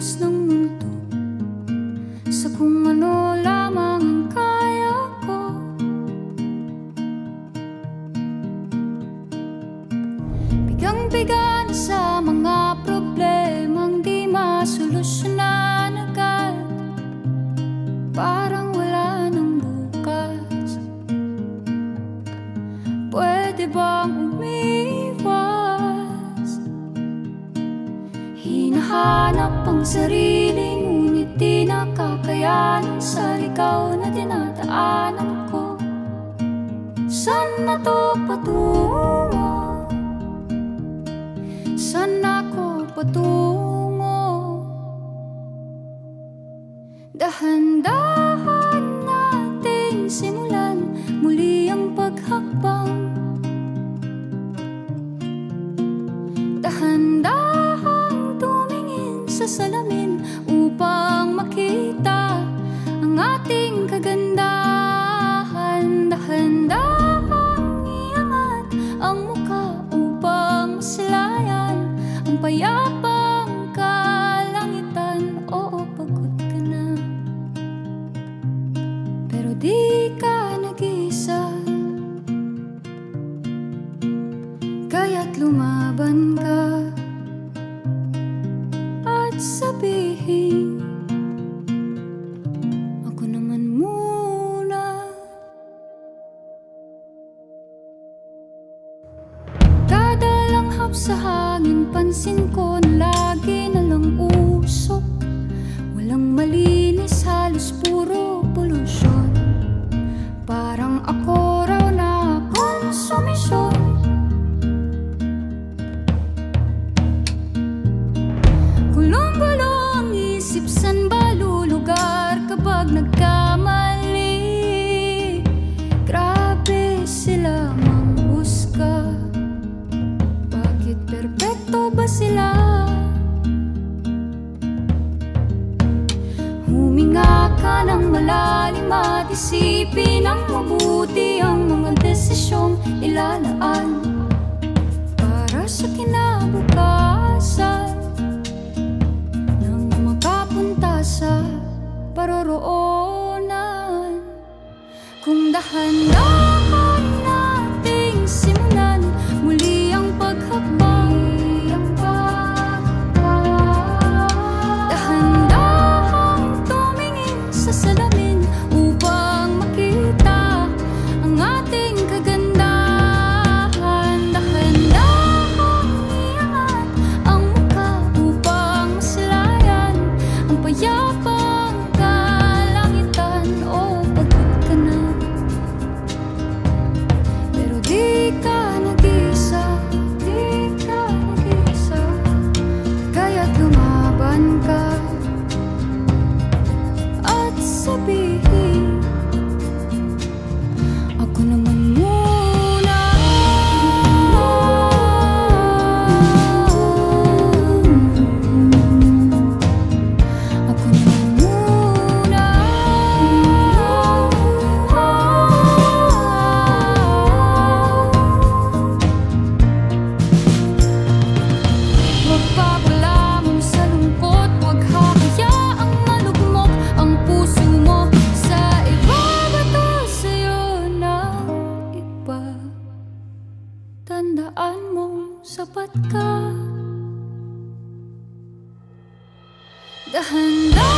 kilos ng mundo sa kung ano lamang ang kaya ko. Bigang-biga na sa mga problemang di masolusyonan agad, parang wala nang bukas. Pwede bang umiwas? Hinahanap ang sarili, ngunit di nakakayanan sa ligaw na dinadaanan ko. Saan na to patungo? Saan ako patungo? Dahan-dahan nating simulan muli ang paghakbang. Dahan-dahang tumingin sa salamin upang makita ang ating kagandahan. Dahan-dahang iangat ang mukha upang masilayan ang payapang kalangitan. Oo, pagod ka na, pero di ka nag-iisa. Kaya't lumaban ka at sabihin, ako naman muna. Kada langhap sa hangin, pansin ko na lagi na lang usok. Walang malinis, halos puro polusyon. Parang ako raw na konsumisyon. Gulong-gulo ang isip, san ba lulugar kapag nagkamali? Grabe sila manghusga, bakit perpekto ba sila? Huminga ka ng malalim at isipin ng mabuti ang mga desisyong ilalaan para sa kinabukasan, sa paroroonan. Kung dahan-dahan nating simulan muli ang paghakbang, dahan-dahang tumingin sa salamin upang makita ang ating kagandahan. Dahan-dahang iangat ang mukha upang masilayan ang payapang kalangitan. Oh, pagod ka na, pero di ka nag-iisa. Di ka nag-iisa. Kaya't lumaban ka at sabihin, ako naman muna. Ako naman muna. Huwag papalamon sa lungkot, huwag hahayaang malugmok ang puso mo sa iba. Bato sa'yo ng iba. Tandaan mong sapat ka. Dahan-dahan